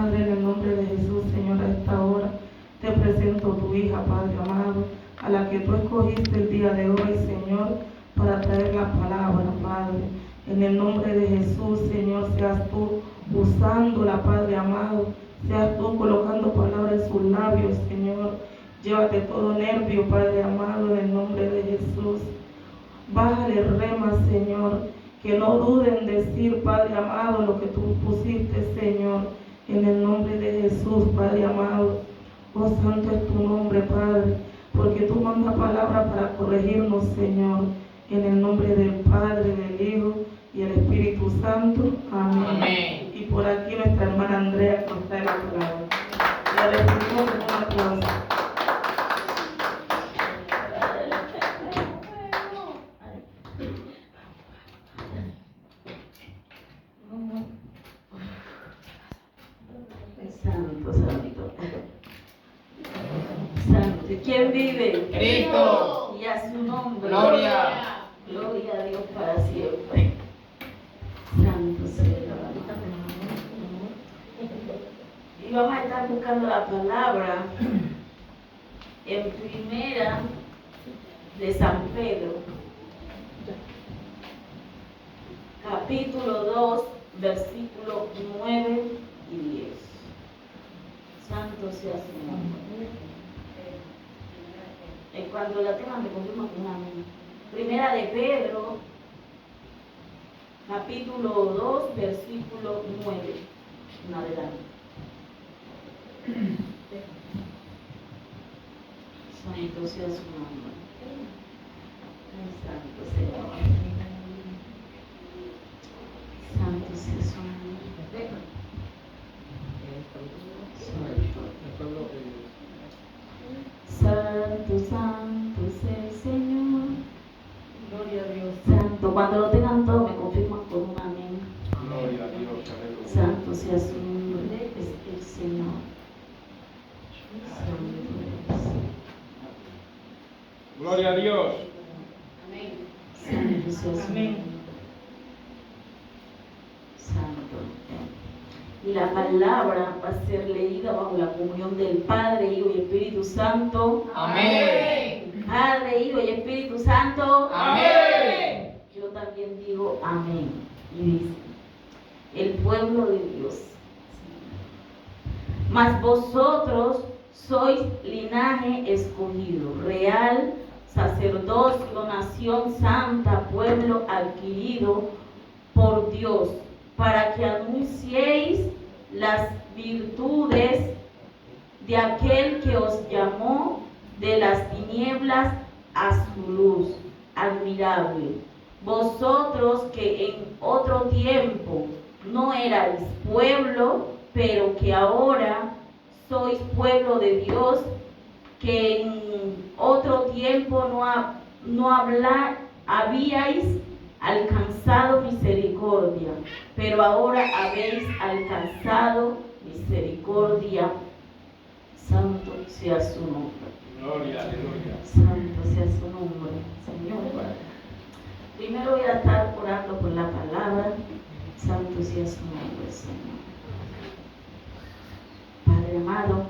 Padre, en el nombre de Jesús, Señor, a esta hora te presento a tu hija, Padre amado, a la que tú escogiste el día de hoy, Señor, para traer la palabra, Padre. En el nombre de Jesús, Señor, seas tú usándola, Padre amado, seas tú colocando palabras en sus labios, Señor. Llévate todo nervio, Padre amado, en el nombre de Jesús. Bájale rema, Señor, que no duden en decir, Padre amado, lo que tú pusiste, Señor, en el nombre de Jesús, Padre amado. Oh, santo es tu nombre, Padre, porque tú mandas palabras para corregirnos, Señor, en el nombre del Padre, del Hijo y el Espíritu Santo. Amén. Amén. Y por aquí nuestra hermana Andrea nos trae la palabra. La recibimos con un aplauso. Santo, santo. Santo. ¿Quién vive? Cristo. Y a su nombre. Gloria. Gloria a Dios para siempre. Santo Señor. Y vamos a estar buscando la palabra en Primera de San Pedro, capítulo 2, versículos 9 y 10. Santo sea su nombre. Cuando la tengan me confirman con amén. Primera de Pedro, capítulo 2, versículo 9 en adelante. Santo sea su nombre. Santo Señor. Santo sea su nombre. Santo, santo es el Señor. Gloria a Dios. Santo, cuando lo tengan todo me confirman con un amén. Gloria a Dios. Aleluya. Santo sea su nombre, es el Señor. Santo es. Gloria a Dios. Santo sea su Amén. nombre. Santo. Y la palabra va a ser leída bajo la comunión del Padre, Hijo y Espíritu Santo. Amén. Padre, Hijo y Espíritu Santo. Amén. Yo también digo amén. Y dice, el pueblo de Dios. Mas vosotros sois linaje escogido, real, sacerdocio, nación santa, pueblo adquirido por Dios, para que anunciéis las virtudes de aquel que os llamó de las tinieblas a su luz admirable. Vosotros que en otro tiempo no erais pueblo, pero que ahora sois pueblo de Dios, que en otro tiempo no habíais alcanzado misericordia, pero ahora habéis alcanzado misericordia. Santo sea su nombre. Gloria, aleluya. Santo sea su nombre, Señor Padre. Primero voy a estar orando por la palabra. Santo sea su nombre, Señor. Padre amado,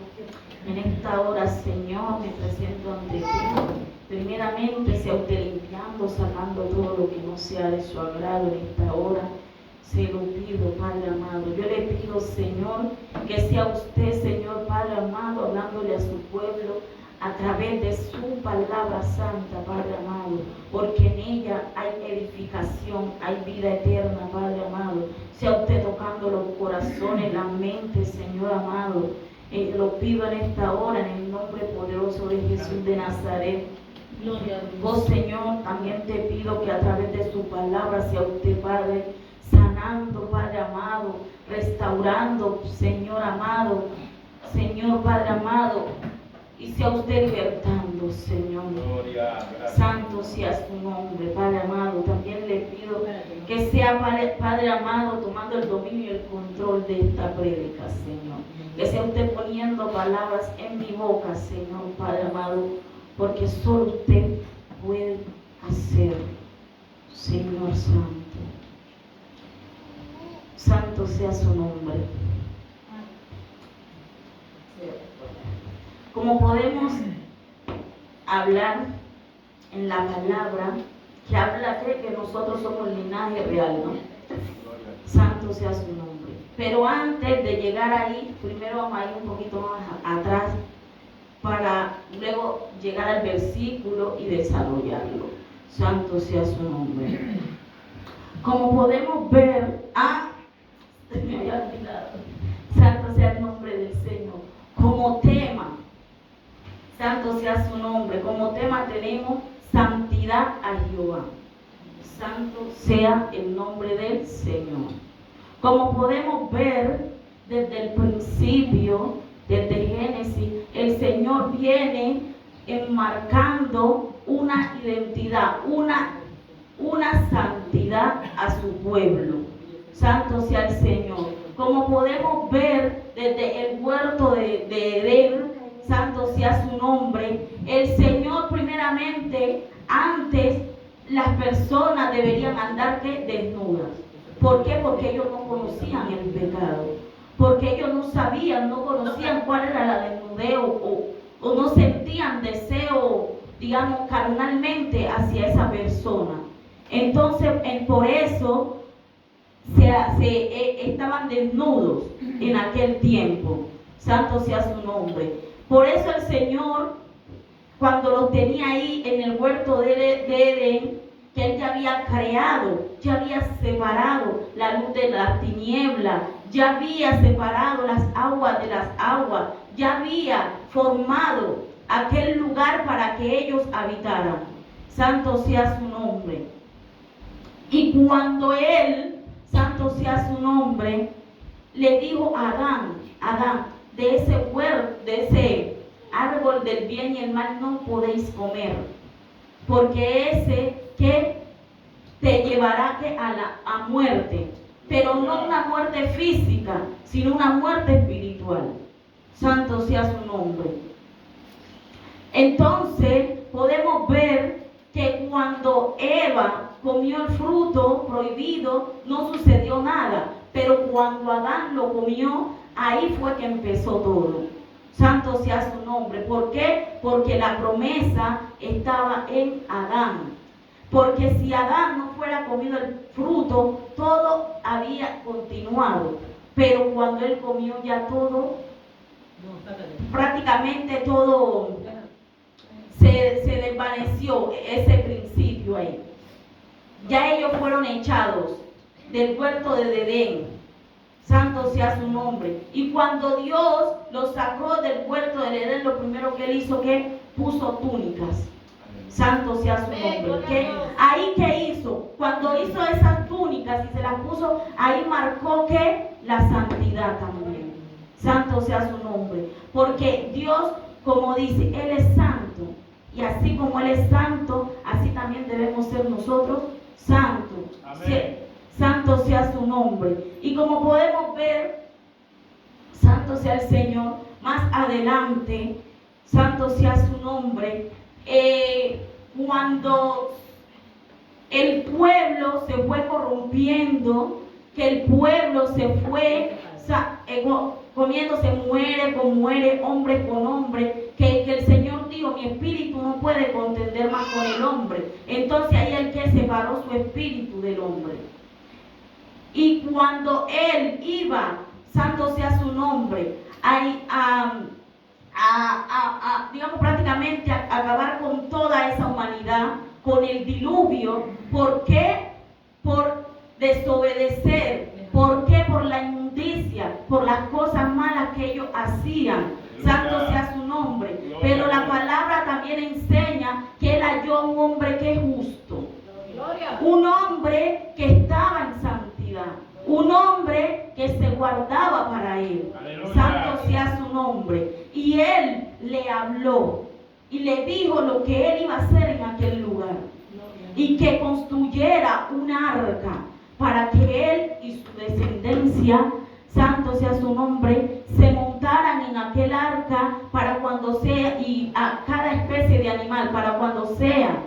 en esta hora, Señor, me presento ante ti. Primeramente, sea usted limpiando, sacando todo lo que no sea de su agrado en esta hora. Se lo pido, Padre amado. Yo le pido, Señor, que sea usted, Señor, Padre amado, hablándole a su pueblo a través de su palabra santa, Padre amado, porque en ella hay edificación, hay vida eterna, Padre amado. Sea usted tocando los corazones, la mente, Señor amado. Lo pido en esta hora, en el nombre poderoso de Jesús de Nazaret. Gloria a Dios. Oh Señor, también te pido que a través de su palabra sea usted, Padre, sanando, Padre amado, restaurando, Señor amado, Señor Padre amado, y sea usted libertando, Señor. Gloria, gracias. Santo sea su nombre, Padre amado. También le pido que sea, Padre amado, tomando el dominio y el control de esta prédica, Señor. Que sea usted poniendo palabras en mi boca, Señor, Padre amado, porque solo usted puede hacer, Señor Santo. Santo sea su nombre. como podemos hablar en la palabra que habla que nosotros somos linaje real, ¿no? Santo sea su nombre. Pero antes de llegar ahí, primero vamos a ir un poquito más atrás para luego llegar al versículo y desarrollarlo. Santo sea su nombre. Como podemos ver, se me había olvidado. Santo sea el nombre del Señor. Como tema, santo sea su nombre. Como tema tenemos santidad a Jehová. Santo sea el nombre del Señor. Como podemos ver desde el principio, desde Génesis, el Señor viene enmarcando una identidad, una santidad a su pueblo. Santo sea el Señor. Como podemos ver desde el huerto de Edén, santo sea su nombre, el Señor primeramente, antes las personas deberían andar desnudas. ¿Por qué? Porque ellos no conocían el pecado. Porque ellos no sabían, no conocían cuál era la desnudez o no sentían deseo, digamos, carnalmente hacia esa persona. Entonces, por eso estaban desnudos en aquel tiempo. Santo sea su nombre. Por eso el Señor, cuando los tenía ahí en el huerto de Edén, que Él ya había creado, ya había separado la luz de las tinieblas, ya había separado las aguas de las aguas, ya había formado aquel lugar para que ellos habitaran. Santo sea su nombre. Y cuando Él, santo sea su nombre, le dijo a Adán, de ese huerto, de ese árbol del bien y el mal no podéis comer, porque ese que te llevará a muerte, pero no una muerte física, sino una muerte espiritual. Santo sea su nombre. Entonces podemos ver que cuando Eva comió el fruto prohibido, no sucedió nada, pero cuando Adán lo comió, ahí fue que empezó todo. Santo sea su nombre. ¿Por qué? Porque la promesa estaba en Adán. Porque si Adán no fuera comido el fruto, todo había continuado. Pero cuando él comió ya todo, prácticamente todo se desvaneció, ese principio ahí. Ya ellos fueron echados del huerto de Edén. Santo sea su nombre. Y cuando Dios los sacó del huerto de Edén, lo primero que él hizo, que puso túnicas. Santo sea su nombre. ¿Qué? Ahí que hizo, cuando hizo esas túnicas y se las puso, ahí marcó que la santidad también. Santo sea su nombre. Porque Dios, como dice, Él es santo. Y así como Él es santo, así también debemos ser nosotros santos. Santo sea su nombre. Y como podemos ver, santo sea el Señor, más adelante, santo sea su nombre. Cuando el pueblo se fue corrompiendo, que el pueblo se fue comiéndose muere, hombre con hombre, que el Señor dijo, mi espíritu no puede contender más con el hombre. Entonces ahí el que separó su espíritu del hombre. Y cuando él iba, santo sea su nombre, digamos prácticamente a acabar con toda esa humanidad, con el diluvio. ¿Por qué? Por desobedecer. ¿Por qué? Por la inmundicia, por las cosas malas que ellos hacían. Santo sea su nombre. Pero la palabra también enseña que él halló un hombre que es justo, un hombre que estaba en santidad, un hombre que se guardaba para él. Santo sea su nombre. Y él le habló y le dijo lo que él iba a hacer en aquel lugar, y que construyera una arca para que él y su descendencia, santo sea su nombre, se montaran en aquel arca para cuando sea, y a cada especie de animal, para cuando sea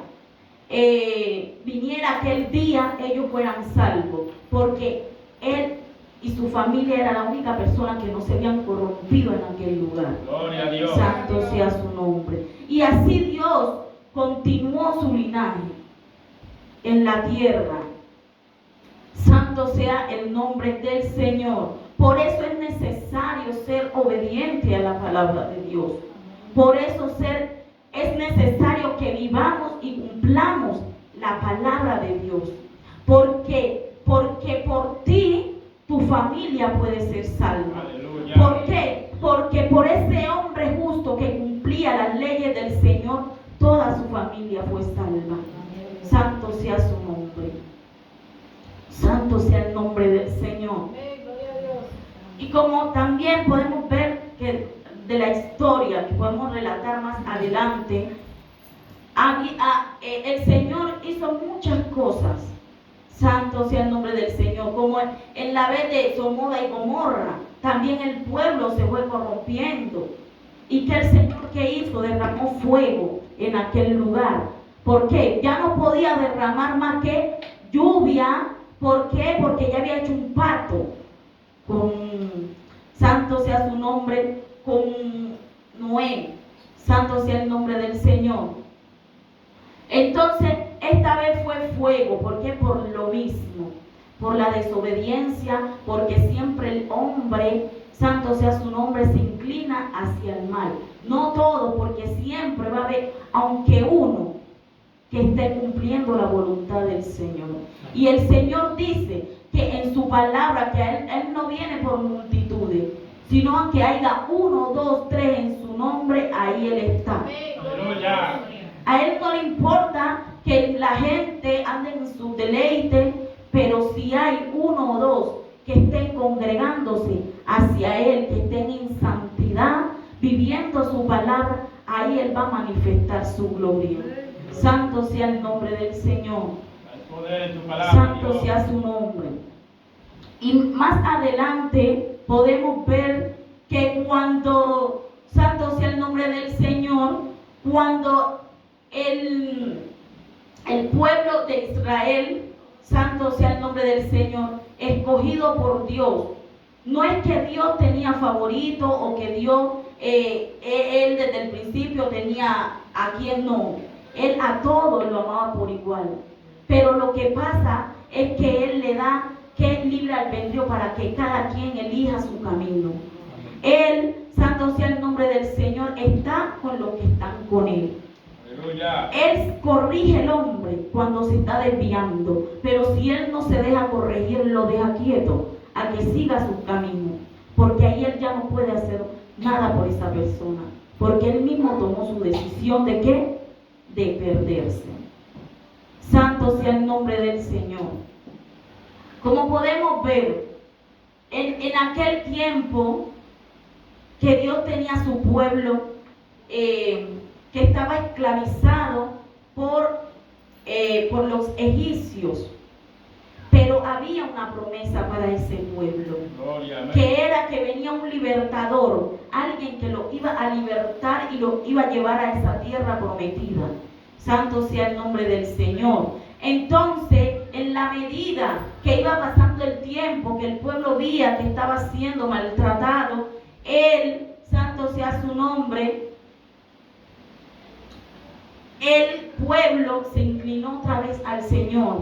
viniera aquel día, ellos fueran salvos, porque él y su familia era la única persona que no se habían corrompido en aquel lugar. Gloria a Dios. Santo sea su nombre. Y así Dios continuó su linaje en la tierra. Santo sea el nombre del Señor. Por eso es necesario ser obediente a la palabra de Dios. Por eso es necesario que vivamos y cumplamos la palabra de Dios. Porque por ti tu familia puede ser salva. Aleluya. ¿Por qué? Porque por ese hombre justo que cumplía las leyes del Señor, toda su familia fue salva. Santo sea su nombre. Santo sea el nombre del Señor. Y como también podemos ver que de la historia que podemos relatar más adelante, el Señor hizo muchas cosas. Santo sea el nombre del Señor. Como en la vez de Sodoma y Gomorra, también el pueblo se fue corrompiendo. Y que el Señor, ¿qué hizo? Derramó fuego en aquel lugar. ¿Por qué? Ya no podía derramar más que lluvia. ¿Por qué? Porque ya había hecho un pacto con, santo sea su nombre, con Noé. Santo sea el nombre del Señor. Entonces, esta vez fue fuego. ¿Por qué? Por lo mismo. Por la desobediencia, porque siempre el hombre, santo sea su nombre, se inclina hacia el mal. No todo, porque siempre va a haber, aunque uno que esté cumpliendo la voluntad del Señor. Y el Señor dice que en su palabra, que Él no viene por multitudes, sino que haya 1, 2, 3 en su nombre, ahí Él está. Aleluya. A Él no le importa que la gente ande en su deleite, pero si hay 1 o 2 que estén congregándose hacia Él, que estén en santidad, viviendo su palabra, ahí Él va a manifestar su gloria. Santo sea el nombre del Señor. El poder en tu palabra, Santo Dios. sea su nombre. Y más adelante podemos ver que cuando, santo sea el nombre del Señor, cuando el pueblo de Israel, santo sea el nombre del Señor, escogido por Dios, no es que Dios tenía favorito o que Dios, Él desde el principio tenía a quien no. Él a todos lo amaba por igual. Pero lo que pasa es que Él le da que es libre albedrío para que cada quien elija su camino. Él, santo sea el nombre del Señor, está con los que están con Él. Aleluya. Él corrige al hombre cuando se está desviando, pero si Él no se deja corregir, lo deja quieto a que siga su camino, porque ahí Él ya no puede hacer nada por esa persona, porque Él mismo tomó su decisión de ¿qué? De perderse. Santo sea el nombre del Señor. Como podemos ver, en aquel tiempo que Dios tenía a su pueblo que estaba esclavizado por los egipcios, pero había una promesa para ese pueblo, que era que venía un libertador, alguien que lo iba a libertar y lo iba a llevar a esa tierra prometida. Santo sea el nombre del Señor. Entonces, en la medida que iba pasando el tiempo, que el pueblo veía que estaba siendo maltratado, Él, santo sea su nombre, el pueblo se inclinó otra vez al Señor.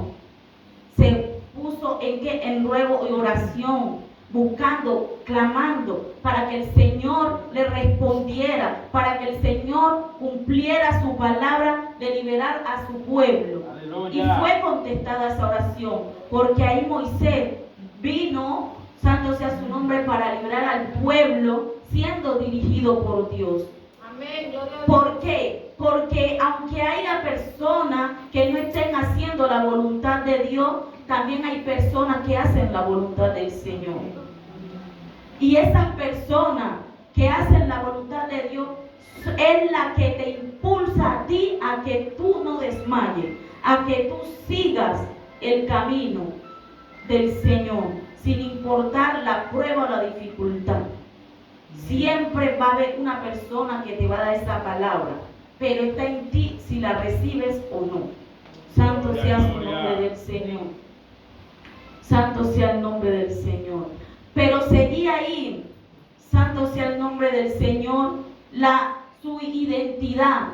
Se puso en ruego y oración, buscando, clamando para que el Señor le respondiera, para que el Señor cumpliera su palabra de liberar a su pueblo. Aleluya. Y fue contestada esa oración, porque ahí Moisés vino, santo sea su nombre, para liberar al pueblo siendo dirigido por Dios. Amén. Gloria a Dios. ¿Por qué? Porque aunque haya personas que no estén haciendo la voluntad de Dios, también hay personas que hacen la voluntad del Señor. Y esas personas que hacen la voluntad de Dios es la que te impulsa a ti a que tú no desmayes, a que tú sigas el camino del Señor, sin importar la prueba o la dificultad. Siempre va a haber una persona que te va a dar esa palabra, pero está en ti si la recibes o no. Santo sea su nombre del Señor. Santo sea el nombre del Señor. pero seguía ahí, santo sea el nombre del Señor, su identidad.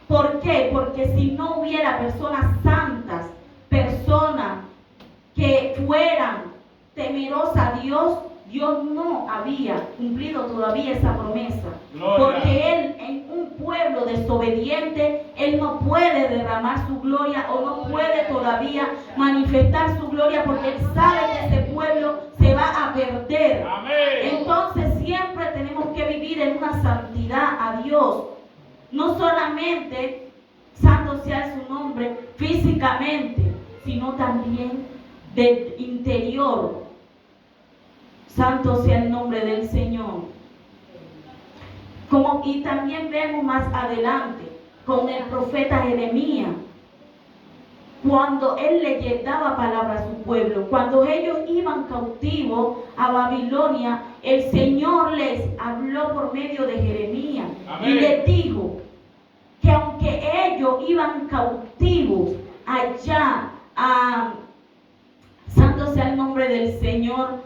¿Por qué? Porque si no hubiera personas santas, personas que fueran temerosas a Dios, Dios no había cumplido todavía esa promesa. Gloria. Porque Él, en un pueblo desobediente, Él no puede derramar su gloria o no puede todavía manifestar su gloria, porque Él sabe que ese pueblo se va a perder. Amén. Entonces siempre tenemos que vivir en una santidad a Dios. No solamente, santo sea su nombre, físicamente, sino también del interior. Santo sea el nombre del Señor. Y también vemos más adelante con el profeta Jeremías, cuando él le daba palabra a su pueblo, cuando ellos iban cautivos a Babilonia, el Señor les habló por medio de Jeremías. Amén. Y les dijo que aunque ellos iban cautivos allá santo sea el nombre del Señor,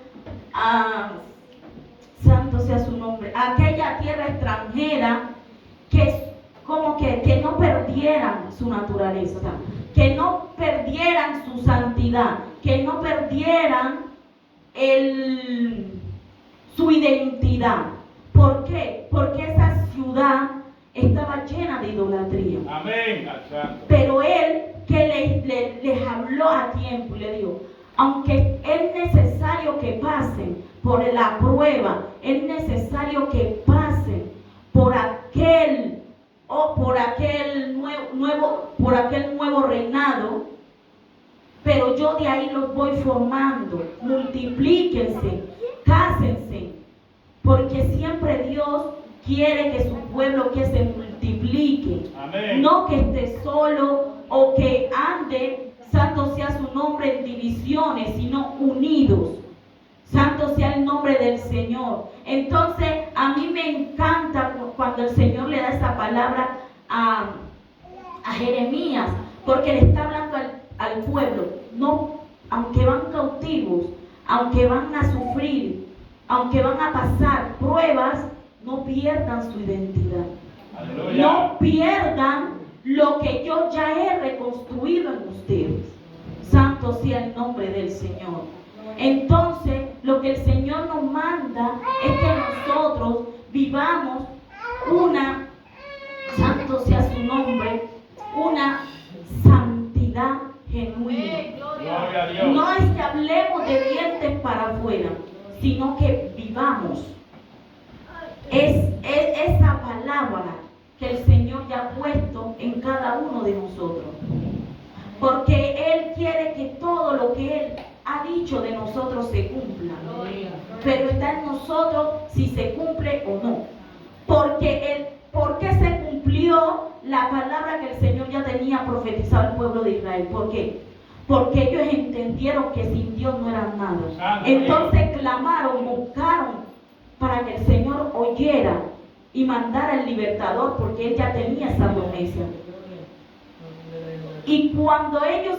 santo sea su nombre, aquella tierra extranjera, que no perdieran su naturaleza, que no perdieran su santidad, que no perdieran su identidad. ¿Por qué? Porque esa ciudad estaba llena de idolatría. Amén. Pero él, que les habló a tiempo y le dijo, aunque es necesario que pasen por la prueba, es necesario que pasen por aquel nuevo reinado, pero yo de ahí los voy formando. Multiplíquense, cásense, porque siempre Dios quiere que su pueblo que se multiplique. Amén. No que esté solo o que ande, santo sea su nombre, en divisiones, sino unidos. Santo sea el nombre del Señor. Entonces, a mí me encanta cuando el Señor le da esa palabra a Jeremías, porque le está hablando al pueblo. No, aunque van cautivos, aunque van a sufrir, aunque van a pasar pruebas, no pierdan su identidad. Aleluya. No pierdan lo que yo ya he reconstruido en ustedes. Santo sea el nombre del Señor. Entonces, lo que el Señor nos manda es que nosotros vivamos santo sea su nombre, una santidad genuina. Gloria a Dios. No es que hablemos de dientes para afuera, sino que vivamos. Es esa palabra que el Señor ya ha puesto en cada uno de nosotros. Porque Él quiere que todo lo que Él ha dicho de nosotros se cumpla. Pero está en nosotros si se cumple o no. ¿Por qué se cumplió la palabra que el Señor ya tenía profetizado al pueblo de Israel? ¿Por qué? Porque ellos entendieron que sin Dios no eran nada. Entonces clamaron, buscaron para que el Señor oyera y mandara el libertador, porque Él ya tenía esa promesa. Y cuando ellos,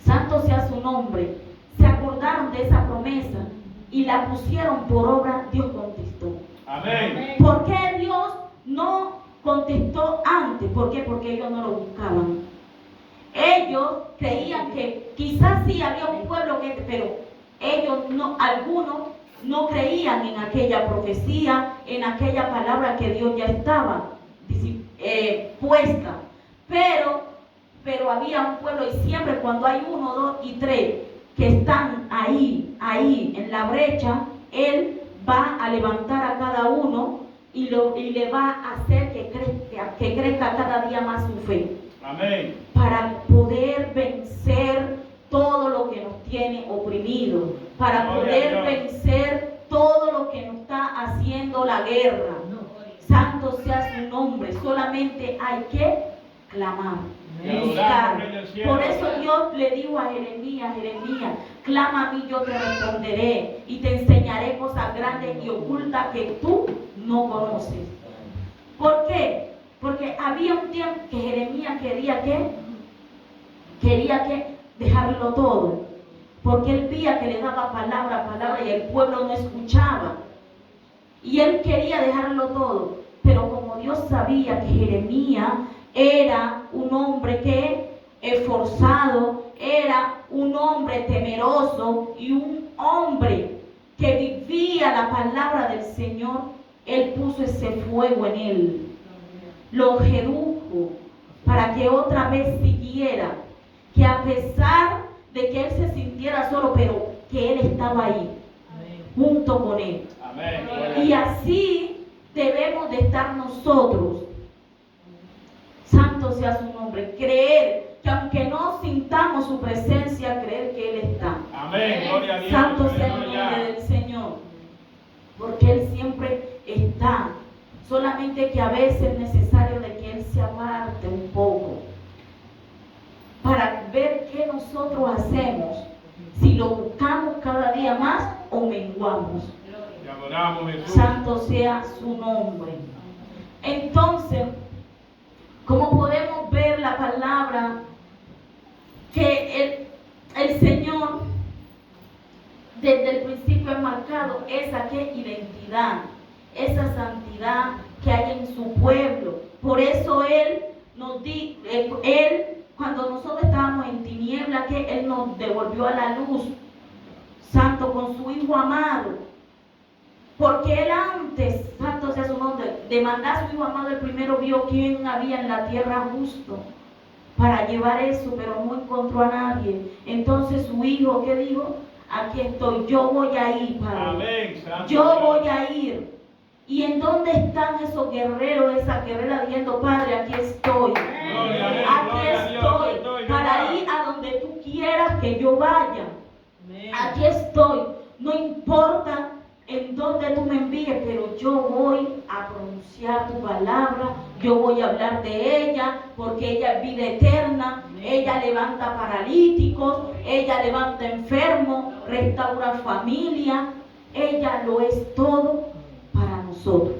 santo sea su nombre, se acordaron de esa promesa y la pusieron por obra, Dios contestó. Amén. ¿Por qué Dios no contestó antes? ¿Por qué? Porque ellos no lo buscaban. Ellos creían que quizás sí había un pueblo pero ellos no, algunos no creían en aquella profecía, en aquella palabra que Dios ya estaba puesta. Pero había un pueblo, y siempre cuando hay 1, 2 y 3 que están ahí en la brecha, Él va a levantar a cada uno y le va a hacer que crezca cada día más su fe. Amén. Para poder vencer todo lo que nos tiene oprimidos, para poder vencer todo lo que nos está haciendo la guerra. Santo sea su nombre. Solamente hay que clamar, buscar. Por eso Dios le dijo a Jeremías, clama a mí, yo te responderé y te enseñaré cosas grandes y ocultas que tú no conoces. ¿Por qué? Porque había un tiempo que Jeremías quería que dejarlo todo. porque él veía que le daba palabra y el pueblo no escuchaba. Y él quería dejarlo todo, pero como Dios sabía que Jeremías era un hombre que esforzado, era un hombre temeroso y un hombre que vivía la palabra del Señor, él puso ese fuego en él, lo redujo para que otra vez siguiera, que a pesar de que él se sintiera solo, pero que él estaba ahí, junto con él. Amén. Y así debemos de estar nosotros. Santo sea su nombre. Creer que aunque no sintamos su presencia, creer que Él está. Amén. Gloria a Dios. Santo sea el Aleluya. nombre del Señor. Porque Él siempre está. Solamente que a veces es necesario de que Él se aparte un poco para ver qué nosotros hacemos. Si lo buscamos cada día más o menguamos. Te adoramos, Jesús. Santo sea su nombre. Entonces, ¿cómo podemos ver la palabra que el Señor desde el principio ha marcado esa identidad, esa santidad que hay en su pueblo? Por eso Él nos cuando nosotros estábamos en tiniebla, que Él nos devolvió a la luz, Santo, con su Hijo amado. Porque Él antes, santo sea su nombre, de mandar a su Hijo amado, el primero vio quién había en la tierra justo para llevar eso, pero no encontró a nadie. Entonces su Hijo, ¿qué dijo? Aquí estoy, yo voy a ir, Padre. Amén. Santo Yo Dios. voy a ir. ¿Y en dónde están esos guerreros, esa guerrera diciendo, Padre, aquí estoy? Gloria a Dios, Aquí gloria a Dios, estoy para ir a donde tú quieras que yo vaya. Aquí estoy. No importa en dónde tú me envíes, pero yo voy a pronunciar tu palabra, yo voy a hablar de ella, porque ella es vida eterna, ella levanta paralíticos, ella levanta enfermos, restaura familia, ella lo es todo para nosotros.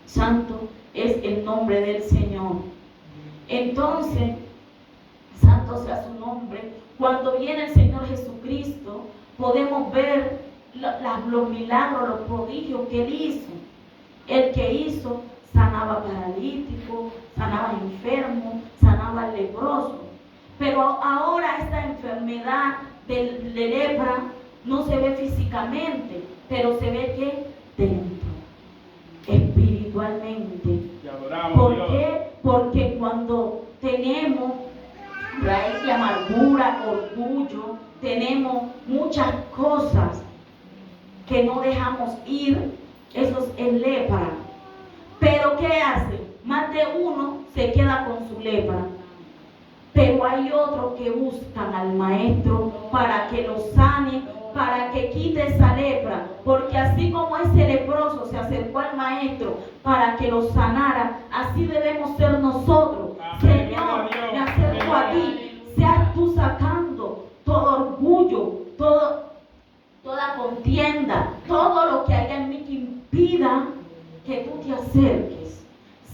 Santo es el nombre del Señor. Entonces, santo sea su nombre. Cuando viene el Señor Jesucristo, podemos ver los milagros, los prodigios que Él hizo. El que hizo, sanaba paralíticos, sanaba enfermos, sanaba leprosos. Pero ahora esta enfermedad de lepra no se ve físicamente, pero se ve que dentro, espiritualmente. Te adoramos, ¿Por Dios. qué? Porque cuando tenemos raíz de amargura, orgullo, tenemos muchas cosas que no dejamos ir, eso es lepra. Pero ¿qué hace? Más de uno se queda con su lepra. Pero hay otros que buscan al maestro para que lo sane, para que quite esa lepra. Porque así como ese leproso se acercó al maestro para que lo sanara, así debemos ser nosotros. Amén. Señor, Gloria a Dios. me acerco a ti. Seas tú sacando todo orgullo, toda contienda, todo lo que haya en mí que impida que tú te acerques.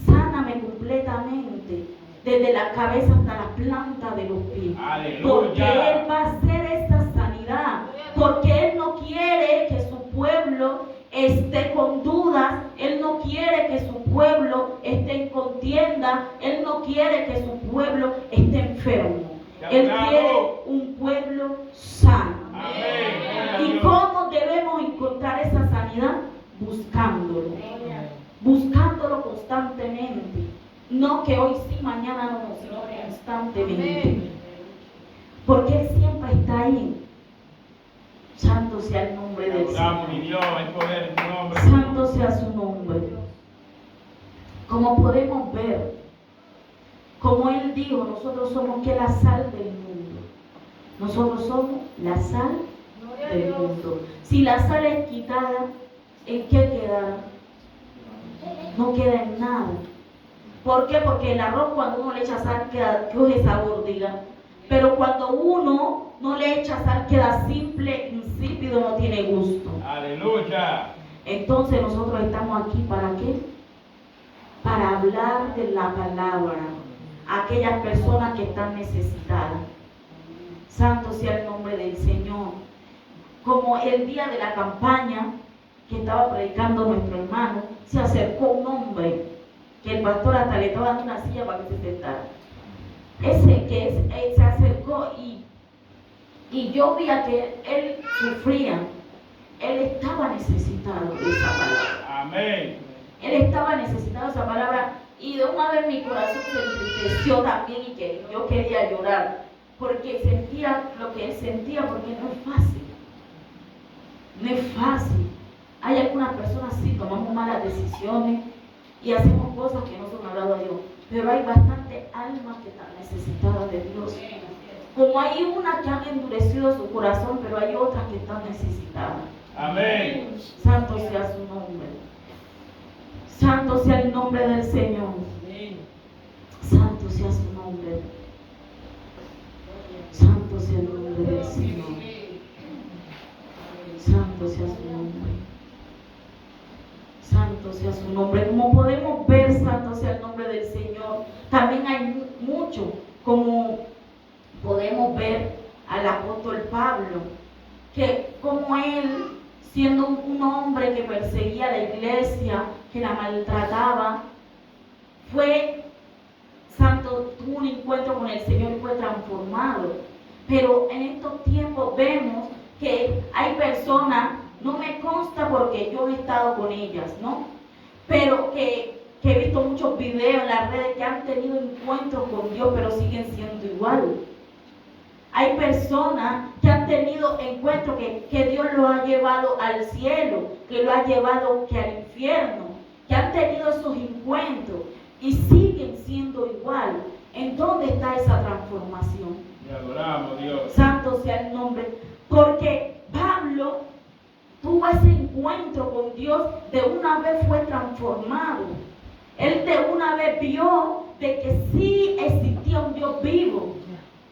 Sáname completamente, desde la cabeza hasta la planta de los pies. Aleluya. Porque Él va a hacer esta sanidad. Porque Él no quiere que su pueblo esté con dudas. Él no quiere que su pueblo esté en contienda. Él no quiere que su pueblo esté enfermo. Él quiere un pueblo sano. Amén. ¿Y cómo debemos encontrar esa sanidad? Buscándolo. Buscándolo constantemente. No que hoy sí, mañana no, sino constantemente. Porque Él siempre está ahí. Santo sea el nombre del Te adoramos, mi Señor. Dios, el poder en tu nombre. Santo sea su nombre. Como podemos ver, como Él dijo, nosotros somos que la sal del mundo. Nosotros somos la sal del mundo. Si la sal es quitada, ¿en qué queda? No queda en nada. ¿Por qué? Porque el arroz, cuando uno le echa sal, coge sabor, diga. Pero cuando uno no le echa sal, queda simple, insípido, no tiene gusto. Aleluya. Entonces nosotros estamos aquí ¿para qué? Para hablar de la palabra a aquellas personas que están necesitadas. Santo sea el nombre del Señor. Como el día de la campaña que estaba predicando nuestro hermano, se acercó un hombre que el pastor hasta le estaba dando una silla para que se sentara. Él se acercó y yo vi a que él sufría. Él estaba necesitado de esa palabra. Amén. Él estaba necesitado de esa palabra y de una vez mi corazón se entristeció también y que yo quería llorar porque sentía lo que él sentía, porque no es fácil. No es fácil. Hay algunas personas sí tomamos malas decisiones y hacemos cosas que no son agrado a Dios, pero hay bastantes almas que están necesitadas de Dios. Como hay unas que han endurecido su corazón, pero hay otras que están necesitadas. Amén. Santo sea su nombre. Santo sea el nombre del Señor. Santo sea su nombre. Santo sea el nombre del Señor. Santo sea su nombre. Santo sea su nombre. Como podemos ver, santo sea el nombre del Señor. También hay mucho, como podemos ver al apóstol Pablo, que como él, siendo un hombre que perseguía a la iglesia, que la maltrataba, tuvo un encuentro con el Señor y fue transformado. Pero en estos tiempos vemos que hay personas, no me consta porque yo he estado con ellas, ¿no? Pero que he visto muchos videos en las redes que han tenido encuentros con Dios, pero siguen siendo igual. Hay personas que han tenido encuentros que Dios lo ha llevado al cielo, que lo ha llevado al infierno, que han tenido esos encuentros y siguen siendo igual. ¿En dónde está esa transformación? Te adoramos, Dios. Santo sea el nombre. Porque Pablo tuvo ese encuentro con Dios, de una vez fue transformado. Él de una vez vio de que sí existía un Dios vivo,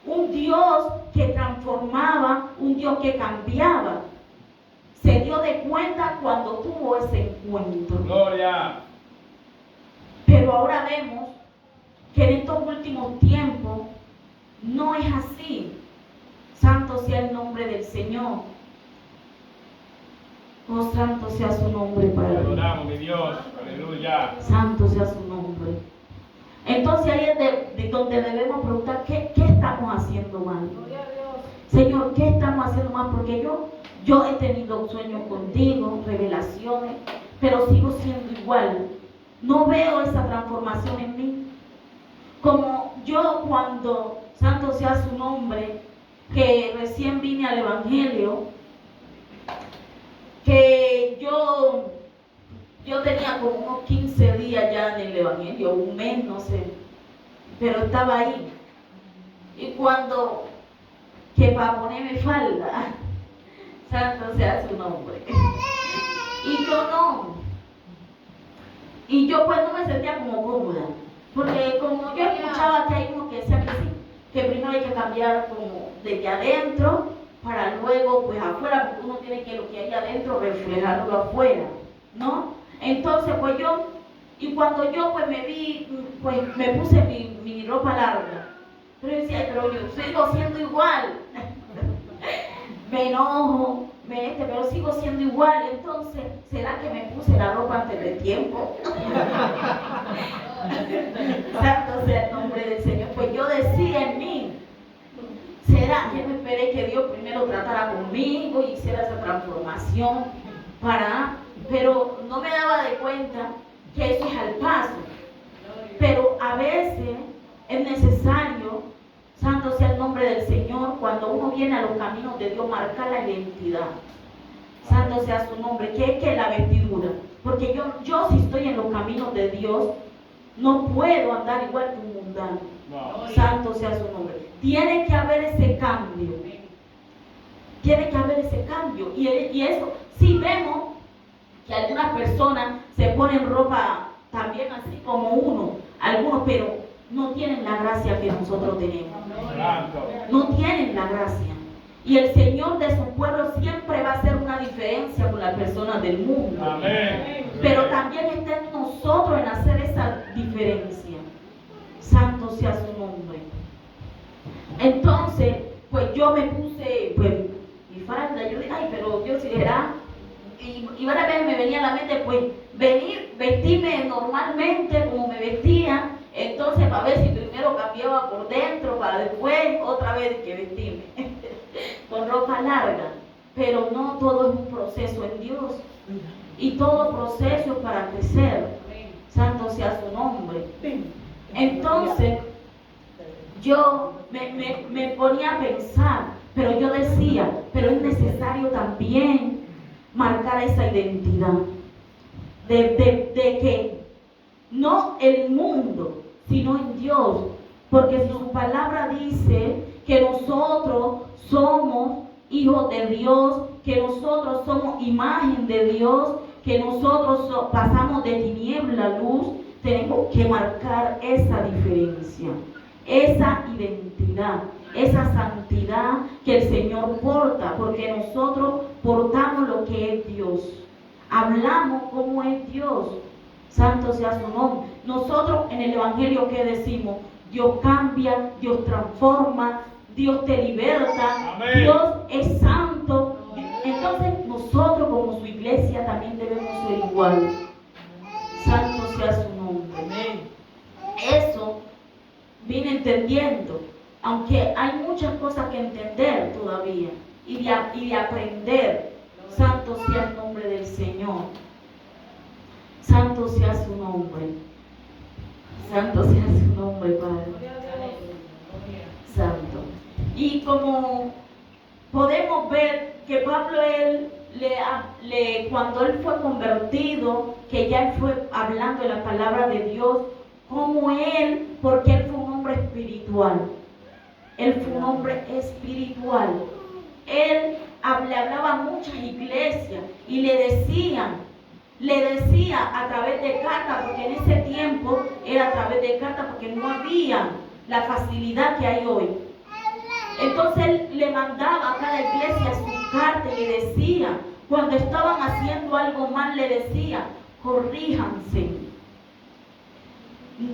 un Dios que transformaba, un Dios que cambiaba. Se dio de cuenta cuando tuvo ese encuentro. Gloria. Pero ahora vemos que en estos últimos tiempos no es así. Santo sea el nombre del Señor. Oh, santo sea su nombre, Te Padre. adoramos, mi Dios. Aleluya. Santo sea su nombre. Entonces ahí es de donde debemos preguntar ¿qué estamos haciendo mal? Señor, ¿qué estamos haciendo mal? Porque yo he tenido sueños contigo, revelaciones, pero sigo siendo igual. No veo esa transformación en mí. Como yo cuando, santo sea su nombre, que recién vine al Evangelio, que yo tenía como unos 15 días ya en el Evangelio, un mes, no sé, pero estaba ahí. Y cuando, que para ponerme falda, santo sea su nombre, y yo no, y yo pues no me sentía como cómoda, porque como yo escuchaba que hay uno que decía que sí, que primero hay que cambiar como desde adentro, para luego pues afuera, porque uno tiene que lo que hay adentro reflejarlo afuera, ¿no? Entonces pues y cuando yo pues me vi, pues me puse mi ropa larga, pero yo decía, pero yo sigo siendo igual, me enojo, pero sigo siendo igual. Entonces, ¿será que me puse la ropa antes de tiempo? Santo sea el nombre del Señor. Pues yo decía en mí, ¿será que no esperé que Dios primero tratara conmigo y hiciera esa transformación pero no me daba de cuenta que eso es al paso? Pero a veces es necesario, santo sea el nombre del Señor, cuando uno viene a los caminos de Dios, marcar la identidad. Santo sea su nombre, que es que la vestidura. Porque yo si estoy en los caminos de Dios, no puedo andar igual que un mundano. No. Santo sea su nombre. Tiene que haber ese cambio. Tiene que haber ese cambio. Y eso, si vemos que algunas personas se ponen ropa también así como algunos, pero no tienen la gracia que nosotros tenemos. No tienen la gracia. Y el Señor de su pueblo siempre va a hacer una diferencia con las personas del mundo. Amén. Pero también está en nosotros en hacer esa diferencia. Santo sea su nombre. Entonces, pues yo me puse pues mi falda, yo dije, ay, pero Dios será. Y varias veces me venía a la mente, pues, vestirme normalmente como me vestía, entonces para ver si primero cambiaba por dentro, para después otra vez que vestirme con ropa larga. Pero no, todo es un proceso en Dios. Y todo proceso es para crecer. Santo sea su nombre. Entonces, yo me ponía a pensar, pero yo decía, pero es necesario también marcar esa identidad de que no el mundo, sino en Dios, porque su palabra dice que nosotros somos hijos de Dios, que nosotros somos imagen de Dios, que nosotros pasamos de tiniebla a luz. Tenemos que marcar esa diferencia, esa identidad, esa santidad que el Señor porta, porque nosotros portamos lo que es Dios, hablamos como es Dios. Santo sea su nombre. Nosotros en el Evangelio, ¿qué decimos? Dios cambia, Dios transforma, Dios te liberta. Amén. Dios es santo. Entonces nosotros como su iglesia también debemos ser igual. Santo sea su nombre. Amén. Eso vine entendiendo, aunque hay muchas cosas que entender todavía y de aprender. Santo sea el nombre del Señor. Santo sea su nombre. Santo sea su nombre, Padre. Santo. Y como podemos ver que Pablo, cuando él fue convertido, que ya él fue hablando de la palabra de Dios, como él, porque él fue un hombre espiritual. Él fue un hombre espiritual. Él le hablaba a muchas iglesias y le decía a través de cartas, porque en ese tiempo era a través de cartas, porque no había la facilidad que hay hoy. Entonces él le mandaba a cada iglesia su carta y le decía, cuando estaban haciendo algo mal, le decía, corríjanse.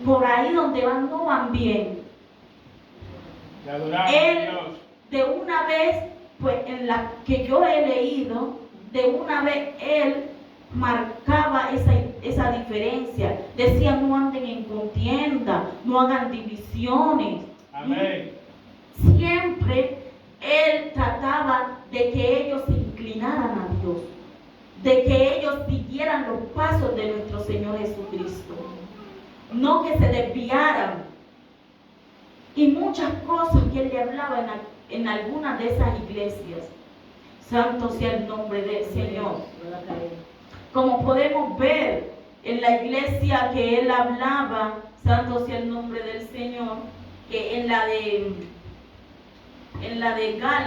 Por ahí donde van no van bien. Él, de una vez, pues en la que yo he leído, de una vez él marcaba esa diferencia. Decía, no anden en contienda, no hagan divisiones. Amén. Siempre él trataba de que ellos se inclinaran a Dios, de que ellos siguieran los pasos de nuestro Señor Jesucristo, no que se desviaran. Y muchas cosas que él le hablaba en algunas de esas iglesias. Santo sea el nombre del Señor. Como podemos ver en la iglesia que él hablaba, santo sea el nombre del Señor, que en la de Gálatas,